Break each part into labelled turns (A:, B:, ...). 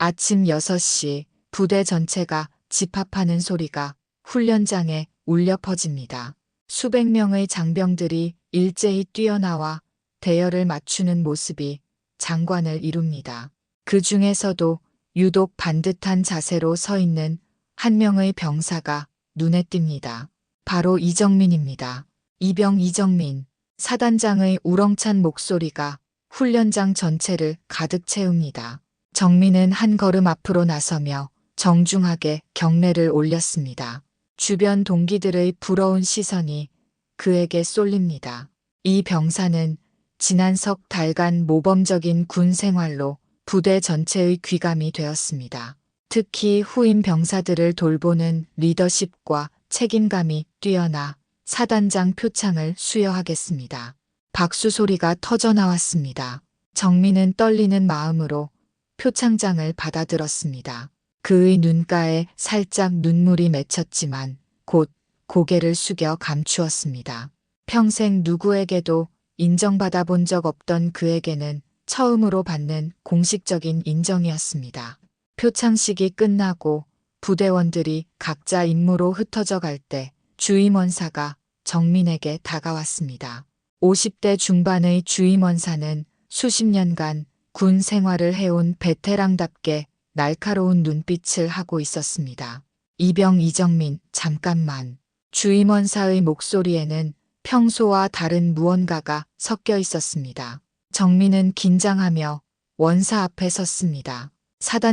A: 아침 6시 부대 전체가 집합하는 소리가 훈련장에 울려 퍼집니다. 수백 명의 장병들이 일제히 뛰어나와 대열을 맞추는 모습이 장관을 이룹니다. 그 중에서도 유독 반듯한 자세로 서 있는 한 명의 병사가 눈에 띕니다. 바로 이정민입니다. 이병 이정민. 사단장의 우렁찬 목소리가 훈련장 전체를 가득 채웁니다. 정민은 한 걸음 앞으로 나서며 정중하게 경례를 올렸습니다. 주변 동기들의 부러운 시선이 그에게 쏠립니다. 이 병사는 지난 석 달간 모범적인 군 생활로 부대 전체의 귀감이 되었습니다. 특히 후임 병사들을 돌보는 리더십과 책임감이 뛰어나 사단장 표창을 수여하겠습니다. 박수 소리가 터져 나왔습니다. 정민은 떨리는 마음으로 표창장을 받아들었습니다. 그의 눈가에 살짝 눈물이 맺혔지만 곧 고개를 숙여 감추었습니다. 평생 누구에게도 인정받아 본 적 없던 그에게는 처음으로 받는 공식적인 인정이었습니다. 표창식이 끝나고 부대원들이 각자 임무로 흩어져 갈 때 주임원사가 정민에게 다가왔습니다. 50대 중반의 주임원사는 수십 년간 군 생활을 해온 베테랑답게 날카로운 눈빛을 하고 있었습니다. 이병 이정민, 잠깐만. 주임원사의 목소리에는 평소와 다른 무언가가 섞여 있었습니다. 정민은 긴장하며 원사 앞에 섰습니다.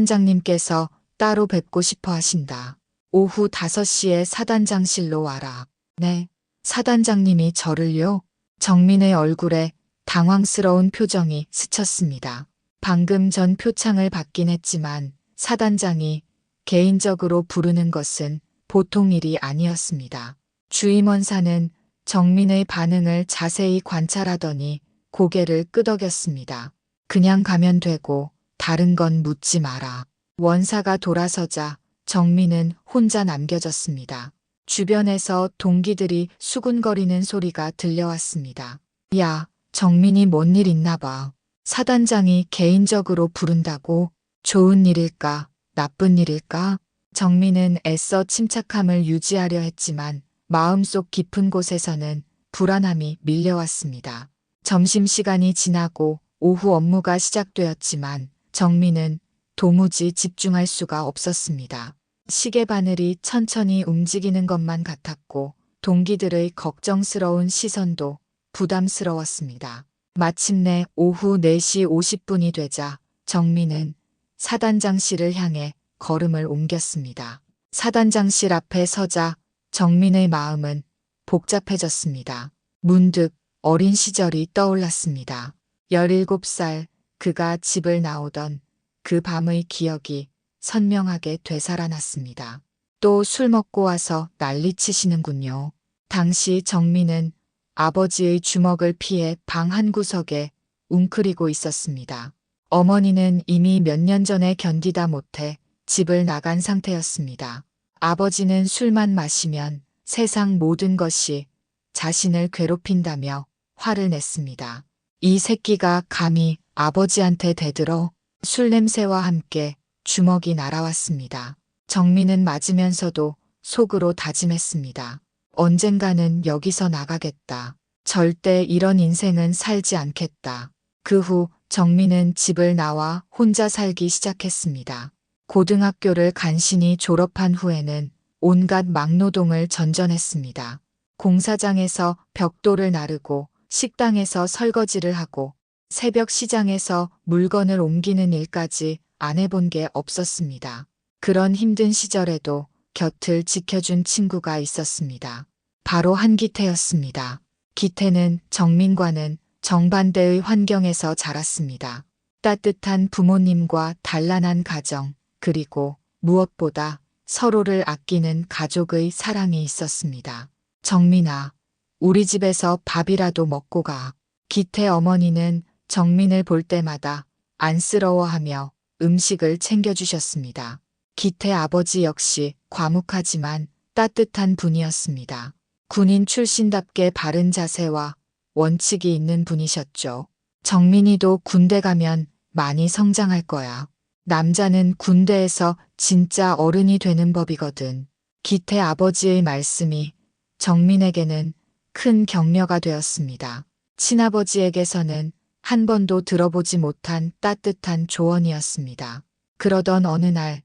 A: 사단장님께서 따로 뵙고 싶어 하신다. 오후 5시에 사단장실로 와라. 네. 사단장님이 저를요? 정민의 얼굴에 당황스러운 표정이 스쳤습니다. 방금 전 표창을 받긴 했지만 사단장이 개인적으로 부르는 것은 보통 일이 아니었습니다. 주임원사는 정민의 반응을 자세히 관찰하더니 고개를 끄덕였습니다. 그냥 가면 되고 다른 건 묻지 마라. 원사가 돌아서자 정민은 혼자 남겨졌습니다. 주변에서 동기들이 수군거리는 소리가 들려왔습니다. 야, 정민이 뭔 일 있나 봐. 사단장이 개인적으로 부른다고? 좋은 일일까? 나쁜 일일까? 정민은 애써 침착함을 유지하려 했지만 마음속 깊은 곳에서는 불안함이 밀려왔습니다. 점심시간이 지나고 오후 업무가 시작되었지만 정민은 도무지 집중할 수가 없었습니다. 시계 바늘이 천천히 움직이는 것만 같았고 동기들의 걱정스러운 시선도 부담스러웠습니다. 마침내 오후 4시 50분이 되자 정민은 사단장실을 향해 걸음을 옮겼습니다. 사단장실 앞에 서자 정민의 마음은 복잡해졌습니다. 문득 어린 시절이 떠올랐습니다. 17살 그가 집을 나오던 그 밤의 기억이 선명하게 되살아났습니다. 또 술 먹고 와서 난리치시는군요. 당시 정민은 아버지의 주먹을 피해 방 한구석에 웅크리고 있었습니다. 어머니는 이미 몇 년 전에 견디다 못해 집을 나간 상태였습니다. 아버지는 술만 마시면 세상 모든 것이 자신을 괴롭힌다며 화를 냈습니다. 이 새끼가 감히 아버지한테 대들어. 술 냄새와 함께 주먹이 날아왔습니다. 정민은 맞으면서도 속으로 다짐했습니다. 언젠가는 여기서 나가겠다. 절대 이런 인생은 살지 않겠다. 그 후 정민은 집을 나와 혼자 살기 시작했습니다. 고등학교를 간신히 졸업한 후에는 온갖 막노동을 전전했습니다. 공사장에서 벽돌을 나르고 식당에서 설거지를 하고 새벽 시장에서 물건을 옮기는 일까지 안 해본 게 없었습니다. 그런 힘든 시절에도 곁을 지켜준 친구가 있었습니다. 바로 한기태였습니다. 기태는 정민과는 정반대의 환경에서 자랐습니다. 따뜻한 부모님과 단란한 가정, 그리고 무엇보다 서로를 아끼는 가족의 사랑이 있었습니다. 정민아, 우리 집에서 밥이라도 먹고 가. 기태 어머니는 정민을 볼 때마다 안쓰러워하며 음식을 챙겨주셨습니다. 기태 아버지 역시 과묵하지만 따뜻한 분이었습니다. 군인 출신답게 바른 자세와 원칙이 있는 분이셨죠. 정민이도 군대 가면 많이 성장할 거야. 남자는 군대에서 진짜 어른이 되는 법이거든. 기태 아버지의 말씀이 정민에게는 큰 격려가 되었습니다. 친아버지에게서는 한 번도 들어보지 못한 따뜻한 조언이었습니다. 그러던 어느 날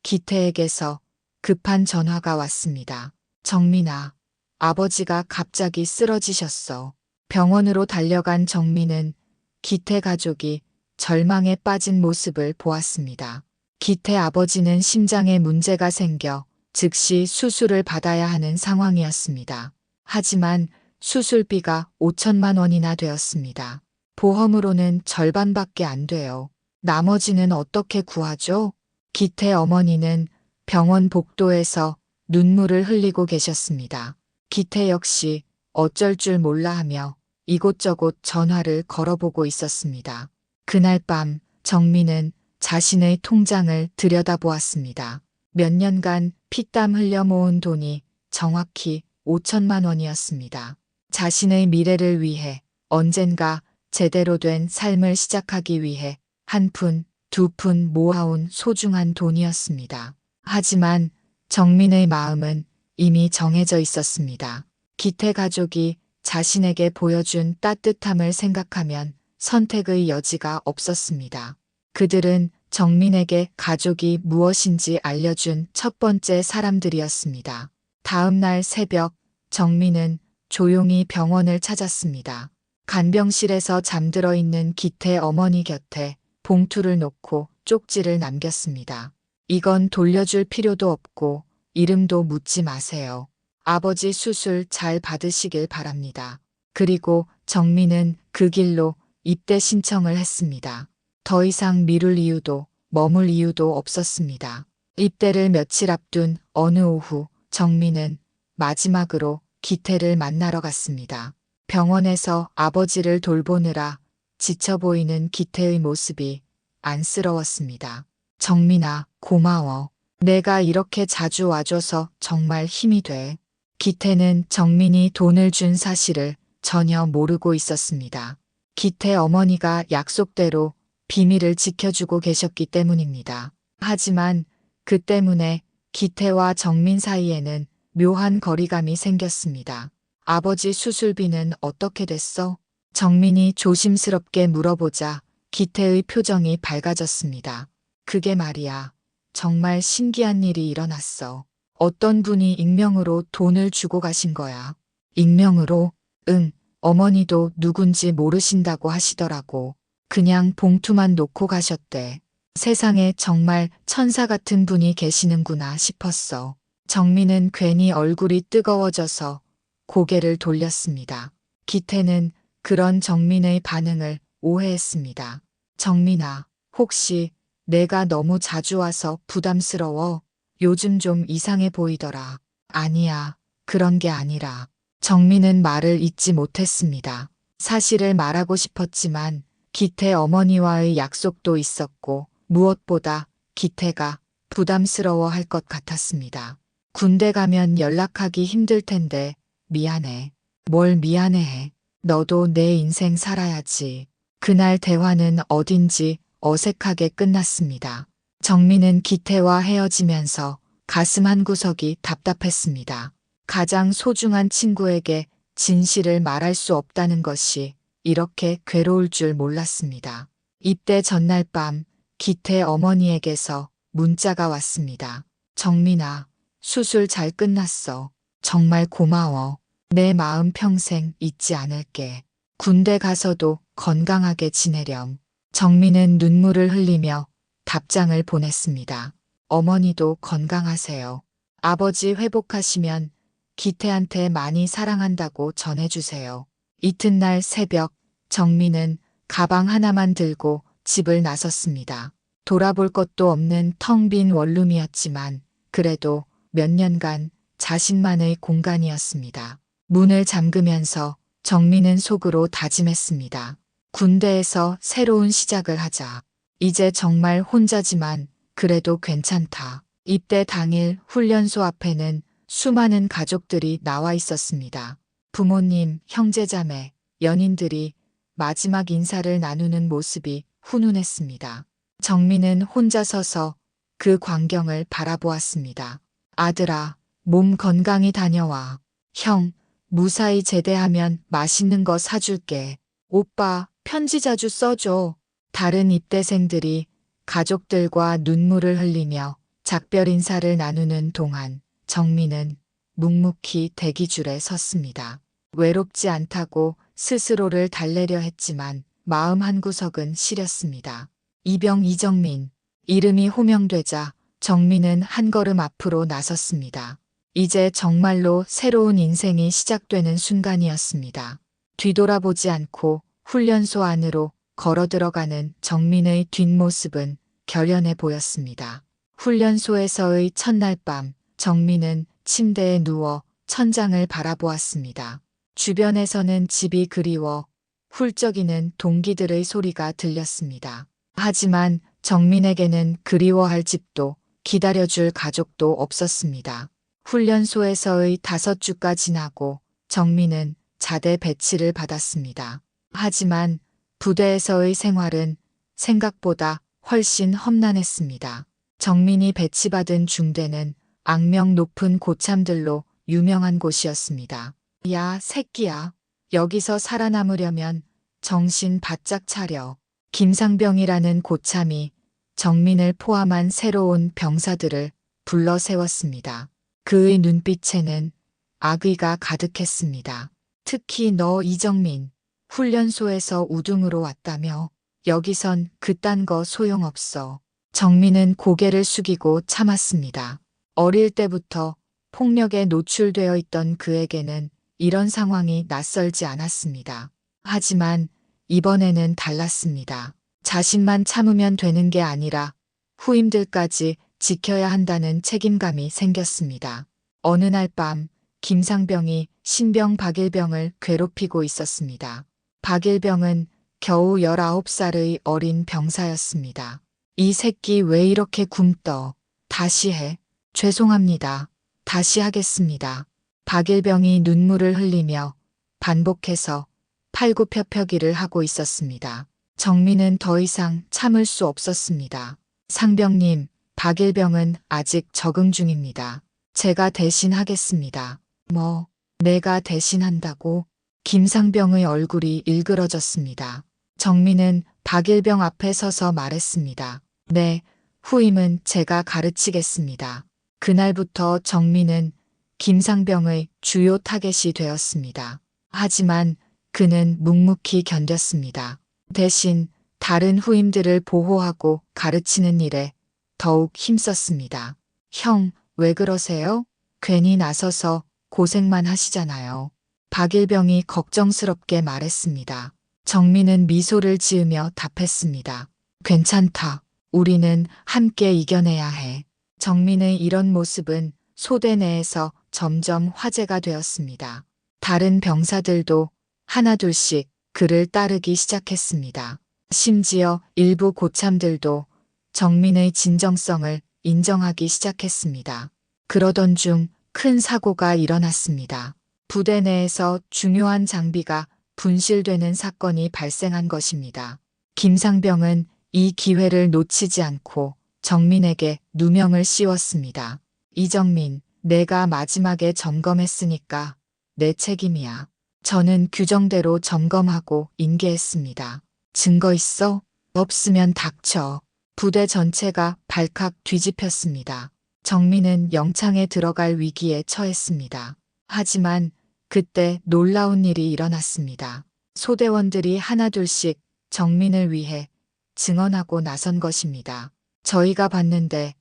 A: 기태에게서 급한 전화가 왔습니다. 정민아, 아버지가 갑자기 쓰러지셨어. 병원으로 달려간 정민은 기태 가족이 절망에 빠진 모습을 보았습니다. 기태 아버지는 심장에 문제가 생겨 즉시 수술을 받아야 하는 상황이었습니다. 하지만 수술비가 5천만 원이나 되었습니다. 보험으로는 절반밖에 안 돼요. 나머지는 어떻게 구하죠? 기태 어머니는 병원 복도에서 눈물을 흘리고 계셨습니다. 기태 역시 어쩔 줄 몰라 하며 이곳저곳 전화를 걸어보고 있었습니다. 그날 밤 정민은 자신의 통장을 들여다보았습니다. 몇 년간 피땀 흘려 모은 돈이 정확히 5천만 원이었습니다. 자신의 미래를 위해 언젠가 제대로 된 삶을 시작하기 위해 한 푼, 두 푼 모아온 소중한 돈이었습니다. 하지만 정민의 마음은 이미 정해져 있었습니다. 기태 가족이 자신에게 보여준 따뜻함을 생각하면 선택의 여지가 없었습니다. 그들은 정민에게 가족이 무엇인지 알려준 첫 번째 사람들이었습니다. 다음 날 새벽 정민은 조용히 병원을 찾았습니다. 간병실에서 잠들어 있는 기태 어머니 곁에 봉투를 놓고 쪽지를 남겼습니다. 이건 돌려줄 필요도 없고 이름도 묻지 마세요. 아버지 수술 잘 받으시길 바랍니다. 그리고 정민은 그 길로 입대 신청을 했습니다. 더 이상 미룰 이유도 머물 이유도 없었습니다. 입대를 며칠 앞둔 어느 오후 정민은 마지막으로 기태를 만나러 갔습니다. 병원에서 아버지를 돌보느라 지쳐 보이는 기태의 모습이 안쓰러웠습니다. 정민아, 고마워. 내가 이렇게 자주 와줘서 정말 힘이 돼. 기태는 정민이 돈을 준 사실을 전혀 모르고 있었습니다. 기태 어머니가 약속대로 비밀을 지켜주고 계셨기 때문입니다. 하지만 그 때문에 기태와 정민 사이에는 묘한 거리감이 생겼습니다. 아버지 수술비는 어떻게 됐어? 정민이 조심스럽게 물어보자 기태의 표정이 밝아졌습니다. 그게 말이야. 정말 신기한 일이 일어났어. 어떤 분이 익명으로 돈을 주고 가신 거야. 익명으로? 응. 어머니도 누군지 모르신다고 하시더라고. 그냥 봉투만 놓고 가셨대. 세상에 정말 천사 같은 분이 계시는구나 싶었어. 정민은 괜히 얼굴이 뜨거워져서 고개를 돌렸습니다. 기태는 그런 정민의 반응을 오해했습니다. 정민아, 혹시 내가 너무 자주 와서 부담스러워? 요즘 좀 이상해 보이더라. 아니야, 그런 게 아니라. 정민은 말을 잇지 못했습니다. 사실을 말하고 싶었지만 기태 어머니와의 약속도 있었고 무엇보다 기태가 부담스러워할 것 같았습니다. 군대 가면 연락하기 힘들 텐데 미안해. 뭘 미안해해. 너도 내 인생 살아야지. 그날 대화는 어딘지 어색하게 끝났습니다. 정민은 기태와 헤어지면서 가슴 한구석이 답답했습니다. 가장 소중한 친구에게 진실을 말할 수 없다는 것이 이렇게 괴로울 줄 몰랐습니다. 입대 전날 밤 기태 어머니에게서 문자가 왔습니다. 정민아, 수술 잘 끝났어. 정말 고마워. 내 마음 평생 잊지 않을게. 군대 가서도 건강하게 지내렴. 정민은 눈물을 흘리며 답장을 보냈습니다. 어머니도 건강하세요. 아버지 회복하시면 기태한테 많이 사랑한다고 전해주세요. 이튿날 새벽 정민은 가방 하나만 들고 집을 나섰습니다. 돌아볼 것도 없는 텅 빈 원룸이었지만 그래도 몇 년간 자신만의 공간이었습니다. 문을 잠그면서 정민은 속으로 다짐했습니다. 군대에서 새로운 시작을 하자. 이제 정말 혼자지만 그래도 괜찮다. 입대 당일 훈련소 앞에는 수많은 가족들이 나와 있었습니다. 부모님, 형제자매, 연인들이 마지막 인사를 나누는 모습이 훈훈했습니다. 정민은 혼자 서서 그 광경을 바라보았습니다. 아들아, 몸 건강히 다녀와. 형, 무사히 제대하면 맛있는 거 사줄게. 오빠, 편지 자주 써줘. 다른 입대생들이 가족들과 눈물을 흘리며 작별 인사를 나누는 동안 정민은 묵묵히 대기줄에 섰습니다. 외롭지 않다고 스스로를 달래려 했지만 마음 한구석은 시렸습니다. 이병 이정민. 이름이 호명되자 정민은 한 걸음 앞으로 나섰습니다. 이제 정말로 새로운 인생이 시작되는 순간이었습니다. 뒤돌아보지 않고 훈련소 안으로 걸어 들어가는 정민의 뒷모습은 결연해 보였습니다. 훈련소에서의 첫날 밤, 정민은 침대에 누워 천장을 바라보았습니다. 주변에서는 집이 그리워 훌쩍이는 동기들의 소리가 들렸습니다. 하지만 정민에게는 그리워할 집도 기다려줄 가족도 없었습니다. 훈련소에서의 5주가 지나고 정민은 자대 배치를 받았습니다. 하지만 부대에서의 생활은 생각보다 훨씬 험난했습니다. 정민이 배치받은 중대는 악명 높은 고참들로 유명한 곳이었습니다. 야, 새끼야. 여기서 살아남으려면 정신 바짝 차려. 김상병이라는 고참이 정민을 포함한 새로운 병사들을 불러 세웠습니다. 그의 눈빛에는 악의가 가득했습니다. 특히 너 이정민, 훈련소에서 우등으로 왔다며. 여기선 그딴 거 소용없어. 정민은 고개를 숙이고 참았습니다. 어릴 때부터 폭력에 노출되어 있던 그에게는 이런 상황이 낯설지 않았습니다. 하지만 이번에는 달랐습니다. 자신만 참으면 되는 게 아니라 후임들까지 지켜야 한다는 책임감이 생겼습니다. 어느 날 밤 김상병이 신병 박일병을 괴롭히고 있었습니다. 박일병은 겨우 19살의 어린 병사였습니다. 이 새끼 왜 이렇게 굼떠. 다시 해. 죄송합니다. 다시 하겠습니다. 박일병이 눈물을 흘리며 반복해서 팔굽혀펴기를 하고 있었습니다. 정민은 더 이상 참을 수 없었습니다. 상병님, 박일병은 아직 적응 중입니다. 제가 대신 하겠습니다. 뭐, 내가 대신한다고? 김상병의 얼굴이 일그러졌습니다. 정민은 박일병 앞에 서서 말했습니다. 네, 후임은 제가 가르치겠습니다. 그날부터 정민은 김상병의 주요 타겟이 되었습니다. 하지만 그는 묵묵히 견뎠습니다. 대신 다른 후임들을 보호하고 가르치는 일에 더욱 힘썼습니다. 형, 왜 그러세요? 괜히 나서서 고생만 하시잖아요. 박일병이 걱정스럽게 말했습니다. 정민은 미소를 지으며 답했습니다. 괜찮다. 우리는 함께 이겨내야 해. 정민의 이런 모습은 소대 내에서 점점 화제가 되었습니다. 다른 병사들도 하나둘씩 그를 따르기 시작했습니다. 심지어 일부 고참들도 정민의 진정성을 인정하기 시작했습니다. 그러던 중 큰 사고가 일어났습니다. 부대 내에서 중요한 장비가 분실되는 사건이 발생한 것입니다. 김상병은 이 기회를 놓치지 않고 정민에게 누명을 씌웠습니다. 이정민, 내가 마지막에 점검했으니까 내 책임이야. 저는 규정대로 점검하고 인계했습니다. 증거 있어? 없으면 닥쳐. 부대 전체가 발칵 뒤집혔습니다. 정민은 영창에 들어갈 위기에 처했습니다. 하지만 그때 놀라운 일이 일어났습니다. 소대원들이 하나둘씩 정민을 위해 증언하고 나선 것입니다. 저희가 봤는데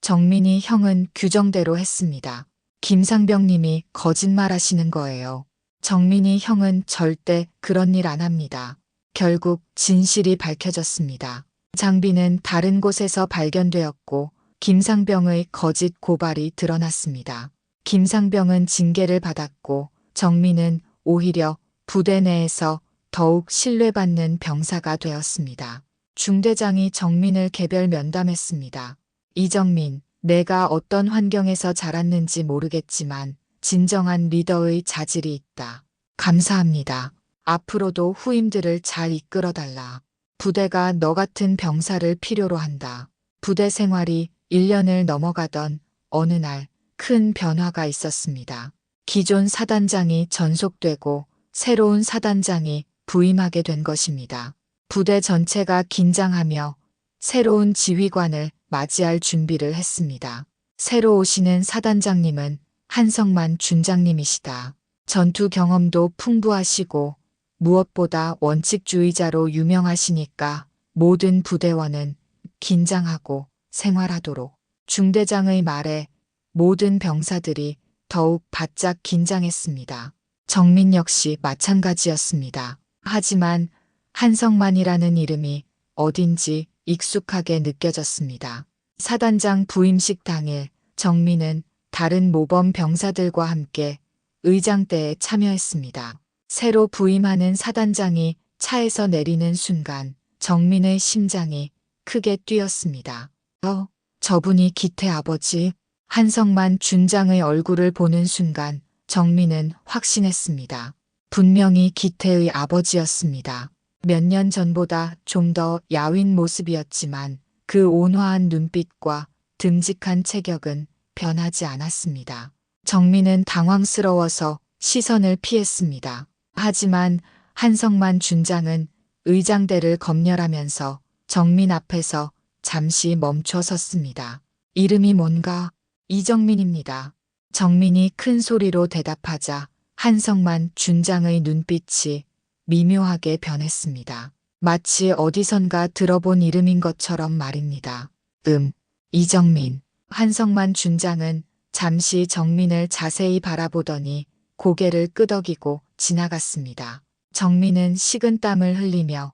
A: 정민이 형은 규정대로 했습니다. 김상병님이 거짓말하시는 거예요. 정민이 형은 절대 그런 일 안 합니다. 결국 진실이 밝혀졌습니다. 장비는 다른 곳에서 발견되었고 김상병의 거짓 고발이 드러났습니다. 김상병은 징계를 받았고 정민은 오히려 부대 내에서 더욱 신뢰받는 병사가 되었습니다. 중대장이 정민을 개별 면담했습니다. 이정민, 내가 어떤 환경에서 자랐는지 모르겠지만 진정한 리더의 자질이 있다. 감사합니다. 앞으로도 후임들을 잘 이끌어달라. 부대가 너 같은 병사를 필요로 한다. 부대 생활이 1년을 넘어가던 어느 날 큰 변화가 있었습니다. 기존 사단장이 전속되고 새로운 사단장이 부임하게 된 것입니다. 부대 전체가 긴장하며 새로운 지휘관을 맞이할 준비를 했습니다. 새로 오시는 사단장님은 한성만 준장님이시다. 전투 경험도 풍부하시고 무엇보다 원칙주의자로 유명하시니까 모든 부대원은 긴장하고 생활하도록. 중대장의 말에 모든 병사들이 더욱 바짝 긴장했습니다. 정민 역시 마찬가지였습니다. 하지만 한성만이라는 이름이 어딘지 익숙하게 느껴졌습니다. 사단장 부임식 당일 정민은 다른 모범 병사들과 함께 의장대에 참여했습니다. 새로 부임하는 사단장이 차에서 내리는 순간 정민의 심장이 크게 뛰었습니다. 저분이 기태 아버지. 한성만 준장의 얼굴을 보는 순간 정민은 확신했습니다. 분명히 기태의 아버지였습니다. 몇 년 전보다 좀 더 야윈 모습이었지만 그 온화한 눈빛과 듬직한 체격은 변하지 않았습니다. 정민은 당황스러워서 시선을 피했습니다. 하지만 한성만 준장은 의장대를 검열하면서 정민 앞에서 잠시 멈춰 섰습니다. 이름이 뭔가? 이정민입니다. 정민이 큰 소리로 대답하자 한성만 준장의 눈빛이 미묘하게 변했습니다. 마치 어디선가 들어본 이름인 것처럼 말입니다. 이정민. 한성만 준장은 잠시 정민을 자세히 바라보더니 고개를 끄덕이고 지나갔습니다. 정민은 식은땀을 흘리며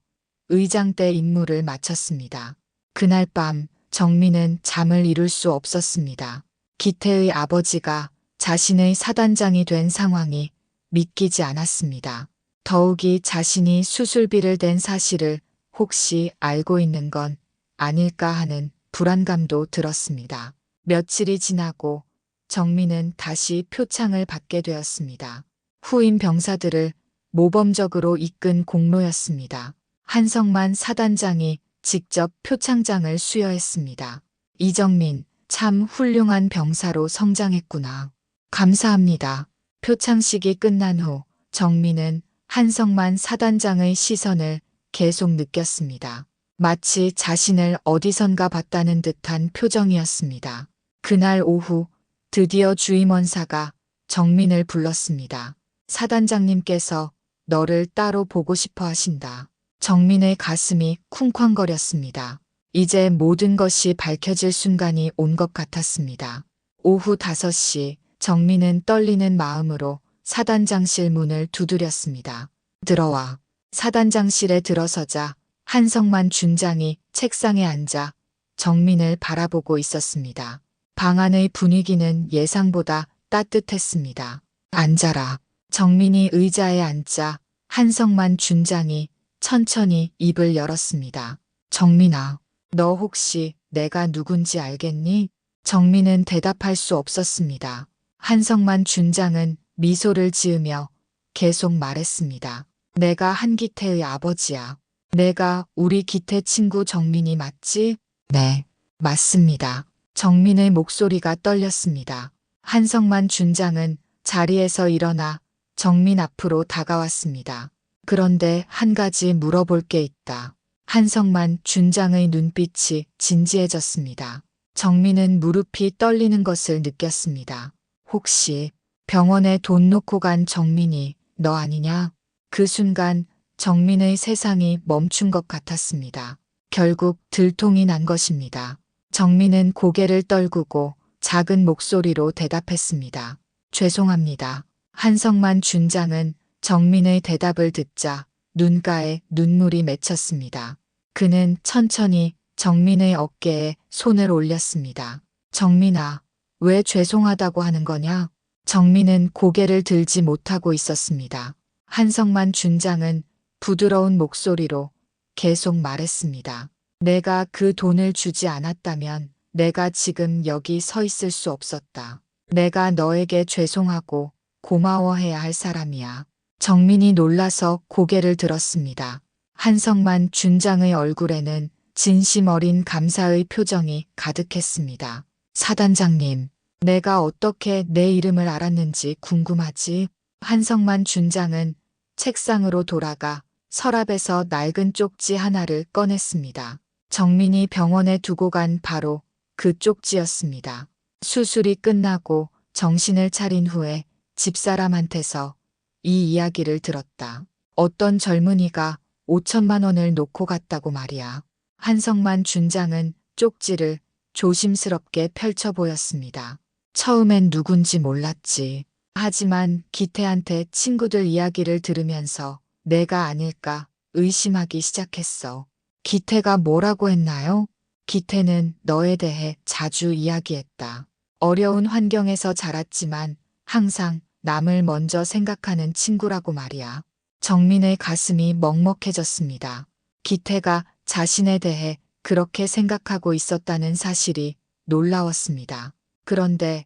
A: 의장대 임무를 마쳤습니다. 그날 밤 정민은 잠을 이룰 수 없었습니다. 기태의 아버지가 자신의 사단장이 된 상황이 믿기지 않았습니다. 더욱이 자신이 수술비를 댄 사실을 혹시 알고 있는 건 아닐까 하는 불안감도 들었습니다. 며칠이 지나고 정민은 다시 표창을 받게 되었습니다. 후임 병사들을 모범적으로 이끈 공로였습니다. 한성만 사단장이 직접 표창장을 수여했습니다. 이정민, 참 훌륭한 병사로 성장했구나. 감사합니다. 표창식이 끝난 후 정민은 한성만 사단장의 시선을 계속 느꼈습니다. 마치 자신을 어디선가 봤다는 듯한 표정이었습니다. 그날 오후 드디어 주임원사가 정민을 불렀습니다. 사단장님께서 너를 따로 보고 싶어 하신다. 정민의 가슴이 쿵쾅거렸습니다. 이제 모든 것이 밝혀질 순간이 온 것 같았습니다. 오후 5시 정민은 떨리는 마음으로 사단장실 문을 두드렸습니다. 들어와. 사단장실에 들어서자 한성만 준장이 책상에 앉아 정민을 바라보고 있었습니다. 방 안의 분위기는 예상보다 따뜻했습니다. 앉아라. 정민이 의자에 앉자 한성만 준장이 천천히 입을 열었습니다. 정민아, 너 혹시 내가 누군지 알겠니? 정민은 대답할 수 없었습니다. 한성만 준장은 미소를 지으며 계속 말했습니다. 내가 한기태의 아버지야. 내가 우리 기태 친구 정민이 맞지? 네, 맞습니다. 정민의 목소리가 떨렸습니다. 한성만 준장은 자리에서 일어나 정민 앞으로 다가왔습니다. 그런데 한 가지 물어볼 게 있다. 한성만 준장의 눈빛이 진지해졌습니다. 정민은 무릎이 떨리는 것을 느꼈습니다. 혹시 병원에 돈 놓고 간 정민이 너 아니냐? 그 순간 정민의 세상이 멈춘 것 같았습니다. 결국 들통이 난 것입니다. 정민은 고개를 떨구고 작은 목소리로 대답했습니다. 죄송합니다. 한성만 준장은 정민의 대답을 듣자 눈가에 눈물이 맺혔습니다. 그는 천천히 정민의 어깨에 손을 올렸습니다. 정민아, 왜 죄송하다고 하는 거냐? 정민은 고개를 들지 못하고 있었습니다. 한성만 준장은 부드러운 목소리로 계속 말했습니다. 내가 그 돈을 주지 않았다면 내가 지금 여기 서 있을 수 없었다. 내가 너에게 죄송하고 고마워해야 할 사람이야. 정민이 놀라서 고개를 들었습니다. 한성만 준장의 얼굴에는 진심 어린 감사의 표정이 가득했습니다. 사단장님, 내가 어떻게 내 이름을 알았는지 궁금하지? 한성만 준장은 책상으로 돌아가 서랍에서 낡은 쪽지 하나를 꺼냈습니다. 정민이 병원에 두고 간 바로 그 쪽지였습니다. 수술이 끝나고 정신을 차린 후에 집사람한테서 이 이야기를 들었다. 어떤 젊은이가 5천만 원을 놓고 갔다고 말이야. 한성만 준장은 쪽지를 조심스럽게 펼쳐 보였습니다. 처음엔 누군지 몰랐지. 하지만 기태한테 친구들 이야기를 들으면서 내가 아닐까 의심하기 시작했어. 기태가 뭐라고 했나요? 기태는 너에 대해 자주 이야기했다. 어려운 환경에서 자랐지만 항상 남을 먼저 생각하는 친구라고 말이야. 정민의 가슴이 먹먹해졌습니다. 기태가 자신에 대해 그렇게 생각하고 있었다는 사실이 놀라웠습니다. 그런데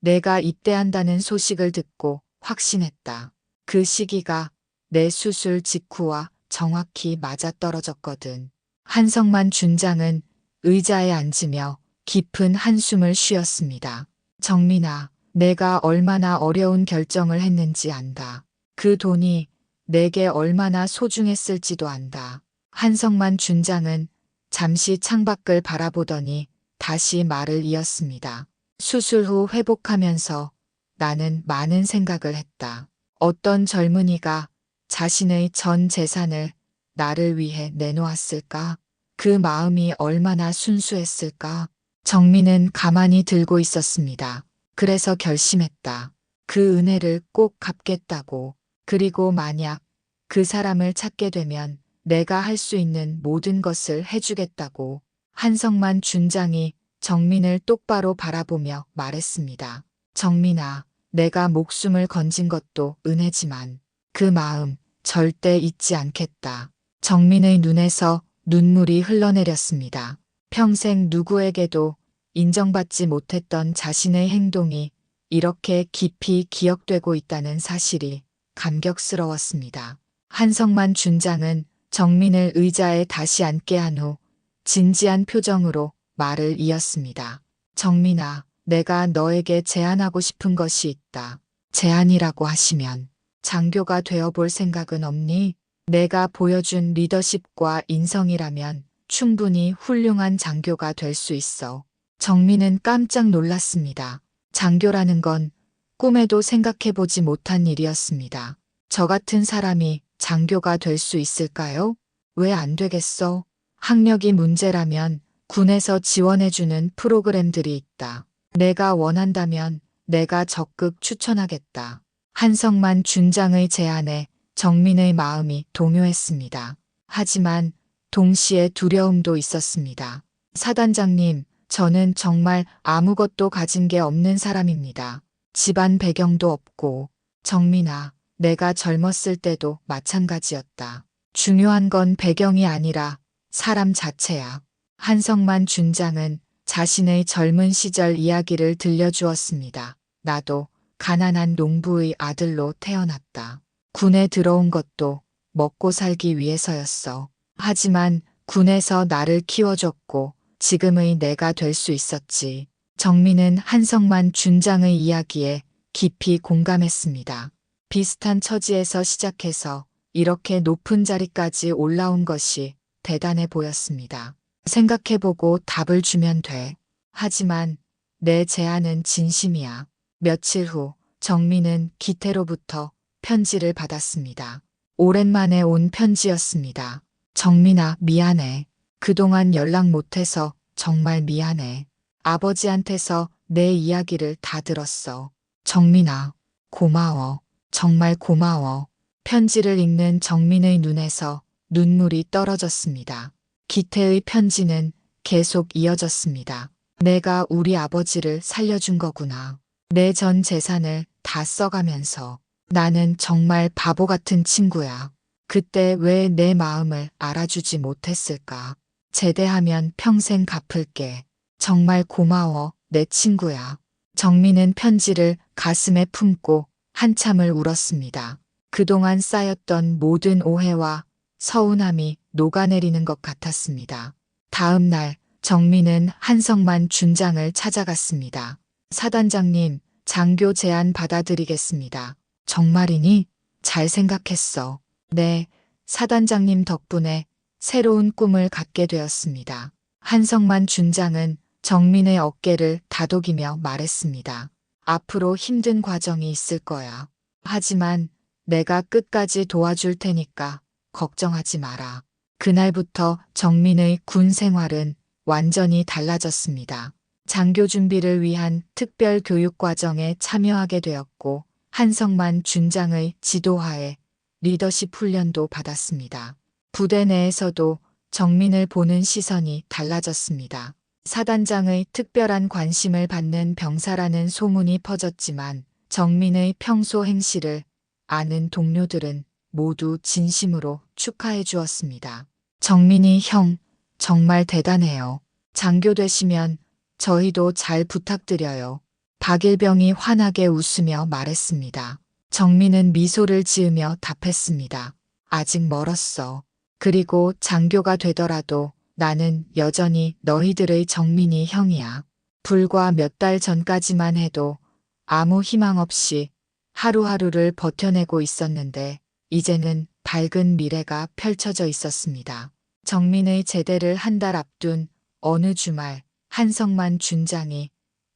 A: 내가 입대한다는 소식을 듣고 확신했다. 그 시기가 내 수술 직후와 정확히 맞아떨어졌거든. 한성만 준장은 의자에 앉으며 깊은 한숨을 쉬었습니다. 정민아, 내가 얼마나 어려운 결정을 했는지 안다. 그 돈이 내게 얼마나 소중했을지도 안다. 한성만 준장은 잠시 창밖을 바라보더니 다시 말을 이었습니다. 수술 후 회복하면서 나는 많은 생각을 했다. 어떤 젊은이가 자신의 전 재산을 나를 위해 내놓았을까? 그 마음이 얼마나 순수했을까? 정민은 가만히 들고 있었습니다. 그래서 결심했다. 그 은혜를 꼭 갚겠다고. 그리고 만약 그 사람을 찾게 되면 내가 할 수 있는 모든 것을 해주겠다고. 한성만 준장이 정민을 똑바로 바라보며 말했습니다. 정민아, 내가 목숨을 건진 것도 은혜지만 그 마음 절대 잊지 않겠다. 정민의 눈에서 눈물이 흘러내렸습니다. 평생 누구에게도 인정받지 못했던 자신의 행동이 이렇게 깊이 기억되고 있다는 사실이 감격스러웠습니다. 한성만 준장은 정민을 의자에 다시 앉게 한 후 진지한 표정으로 말을 이었습니다. 정민아, 내가 너에게 제안하고 싶은 것이 있다. 제안이라고 하시면 장교가 되어볼 생각은 없니? 내가 보여준 리더십과 인성이라면 충분히 훌륭한 장교가 될 수 있어. 정민은 깜짝 놀랐습니다. 장교라는 건 꿈에도 생각해보지 못한 일이었습니다. 저 같은 사람이 장교가 될 수 있을까요? 왜 안 되겠어? 학력이 문제라면 군에서 지원해주는 프로그램들이 있다. 내가 원한다면 내가 적극 추천하겠다. 한성만 준장의 제안에 정민의 마음이 동요했습니다. 하지만 동시에 두려움도 있었습니다. 사단장님, 저는 정말 아무것도 가진 게 없는 사람입니다. 집안 배경도 없고. 정민아, 내가 젊었을 때도 마찬가지였다. 중요한 건 배경이 아니라 사람 자체야. 한성만 준장은 자신의 젊은 시절 이야기를 들려주었습니다. 나도 가난한 농부의 아들로 태어났다. 군에 들어온 것도 먹고 살기 위해서였어. 하지만 군에서 나를 키워줬고 지금의 내가 될 수 있었지. 정민은 한성만 준장의 이야기에 깊이 공감했습니다. 비슷한 처지에서 시작해서 이렇게 높은 자리까지 올라온 것이 대단해 보였습니다. 생각해보고 답을 주면 돼. 하지만 내 제안은 진심이야. 며칠 후 정민은 기태로부터 편지를 받았습니다. 오랜만에 온 편지였습니다. 정민아, 미안해. 그동안 연락 못해서 정말 미안해. 아버지한테서 내 이야기를 다 들었어. 정민아, 고마워. 정말 고마워. 편지를 읽는 정민의 눈에서 눈물이 떨어졌습니다. 기태의 편지는 계속 이어졌습니다. 내가 우리 아버지를 살려준 거구나. 내 전 재산을 다 써가면서. 나는 정말 바보 같은 친구야. 그때 왜 내 마음을 알아주지 못했을까? 제대하면 평생 갚을게. 정말 고마워, 내 친구야. 정민은 편지를 가슴에 품고 한참을 울었습니다. 그동안 쌓였던 모든 오해와 서운함이 녹아내리는 것 같았습니다. 다음 날 정민은 한성만 준장을 찾아갔습니다. 사단장님, 장교 제안 받아들이겠습니다. 정말이니? 잘 생각했어. 네, 사단장님 덕분에 새로운 꿈을 갖게 되었습니다. 한성만 준장은 정민의 어깨를 다독이며 말했습니다. 앞으로 힘든 과정이 있을 거야. 하지만 내가 끝까지 도와줄 테니까 걱정하지 마라. 그날부터 정민의 군 생활은 완전히 달라졌습니다. 장교 준비를 위한 특별 교육 과정에 참여하게 되었고 한성만 준장의 지도하에 리더십 훈련도 받았습니다. 부대 내에서도 정민을 보는 시선이 달라졌습니다. 사단장의 특별한 관심을 받는 병사라는 소문이 퍼졌지만 정민의 평소 행실을 아는 동료들은 모두 진심으로 축하해 주었습니다. 정민이 형, 정말 대단해요. 장교 되시면 저희도 잘 부탁드려요. 박일병이 환하게 웃으며 말했습니다. 정민은 미소를 지으며 답했습니다. 아직 멀었어. 그리고 장교가 되더라도 나는 여전히 너희들의 정민이 형이야. 불과 몇 달 전까지만 해도 아무 희망 없이 하루하루를 버텨내고 있었는데 이제는 밝은 미래가 펼쳐져 있었습니다. 정민의 제대를 한 달 앞둔 어느 주말 한성만 준장이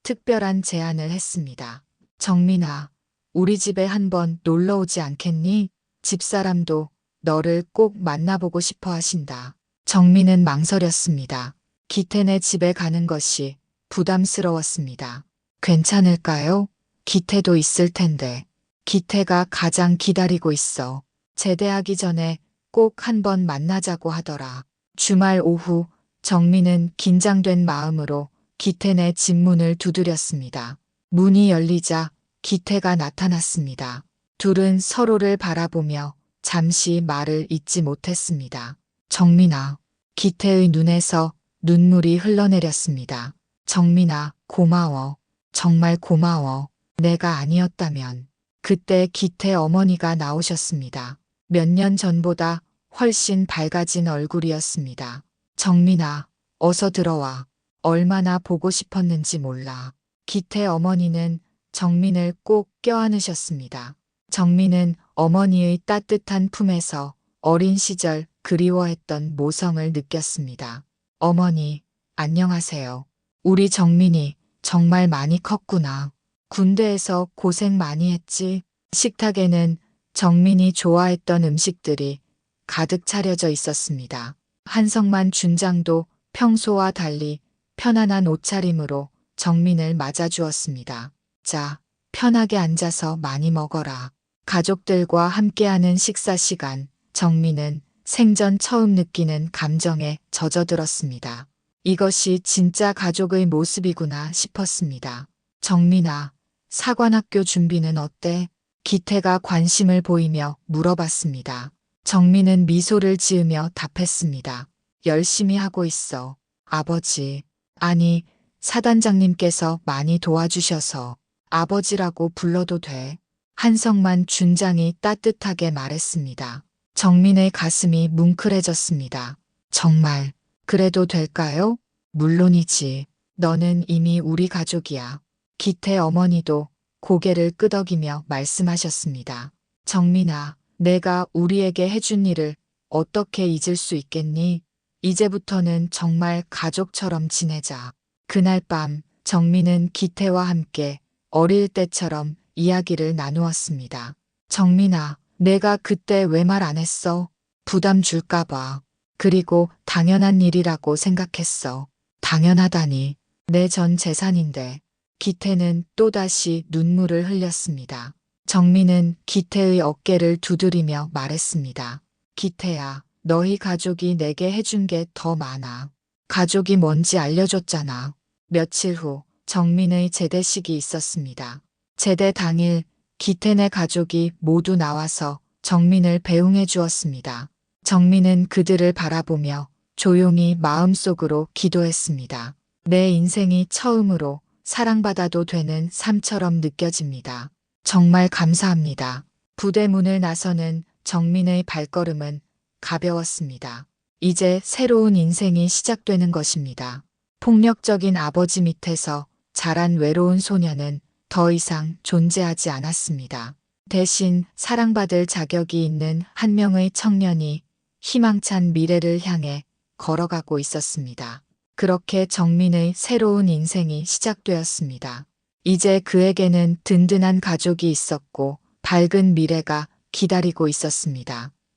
A: 특별한 제안을 했습니다. 정민아, 우리 집에 한번 놀러 오지 않겠니? 집사람도 너를 꼭 만나보고 싶어 하신다. 정민은 망설였습니다. 기태네 집에 가는 것이 부담스러웠습니다. 괜찮을까요? 기태도 있을 텐데. 기태가 가장 기다리고 있어. 제대하기 전에 꼭 한번 만나자고 하더라. 주말 오후 정민은 긴장된 마음으로 기태네 집 문을 두드렸습니다. 문이 열리자 기태가 나타났습니다. 둘은 서로를 바라보며 잠시 말을 잇지 못했습니다. 정민아, 기태의 눈에서 눈물이 흘러내렸습니다. 정민아, 고마워. 정말 고마워. 내가 아니었다면. 그때 기태 어머니가 나오셨습니다. 몇 년 전보다 훨씬 밝아진 얼굴이었습니다. 정민아, 어서 들어와. 얼마나 보고 싶었는지 몰라. 기태 어머니는 정민을 꼭 껴안으셨습니다. 정민은 어머니의 따뜻한 품에서 어린 시절 그리워했던 모성을 느꼈습니다. 어머니, 안녕하세요. 우리 정민이 정말 많이 컸구나. 군대에서 고생 많이 했지. 식탁에는 정민이 좋아했던 음식들이 가득 차려져 있었습니다. 한성만 준장도 평소와 달리 편안한 옷차림으로 정민을 맞아주었습니다. 자, 편하게 앉아서 많이 먹어라. 가족들과 함께하는 식사 시간, 정민은 생전 처음 느끼는 감정에 젖어들었습니다. 이것이 진짜 가족의 모습이구나 싶었습니다. 정민아, 사관학교 준비는 어때? 기태가 관심을 보이며 물어봤습니다. 정민은 미소를 지으며 답했습니다. 열심히 하고 있어. 아버지. 아니, 사단장님께서 많이 도와주셔서 아버지라고 불러도 돼. 한성만 준장이 따뜻하게 말했습니다. 정민의 가슴이 뭉클해졌습니다. 정말, 그래도 될까요? 물론이지. 너는 이미 우리 가족이야. 기태 어머니도 고개를 끄덕이며 말씀하셨습니다. 정민아, 내가 우리에게 해준 일을 어떻게 잊을 수 있겠니? 이제부터는 정말 가족처럼 지내자. 그날 밤 정민은 기태와 함께 어릴 때처럼 이야기를 나누었습니다. 정민아, 내가 그때 왜 말 안 했어? 부담 줄까 봐. 그리고 당연한 일이라고 생각했어. 당연하다니. 내 전 재산인데. 기태는 또다시 눈물을 흘렸습니다. 정민은 기태의 어깨를 두드리며 말했습니다. 기태야, 너희 가족이 내게 해준 게 더 많아. 가족이 뭔지 알려줬잖아. 며칠 후 정민의 제대식이 있었습니다. 제대 당일 기태네 가족이 모두 나와서 정민을 배웅해 주었습니다. 정민은 그들을 바라보며 조용히 마음속으로 기도했습니다. 내 인생이 처음으로 사랑받아도 되는 삶처럼 느껴집니다. 정말 감사합니다. 부대 문을 나서는 정민의 발걸음은 가벼웠습니다. 이제 새로운 인생이 시작되는 것입니다. 폭력적인 아버지 밑에서 자란 외로운 소녀는 더 이상 존재하지 않았습니다. 대신 사랑받을 자격이 있는 한 명의 청년이 희망찬 미래를 향해 걸어가고 있었습니다. 그렇게 정민의 새로운 인생이 시작되었습니다. 이제 그에게는 든든한 가족이 있었고 밝은 미래가 기다리고 있었습니다.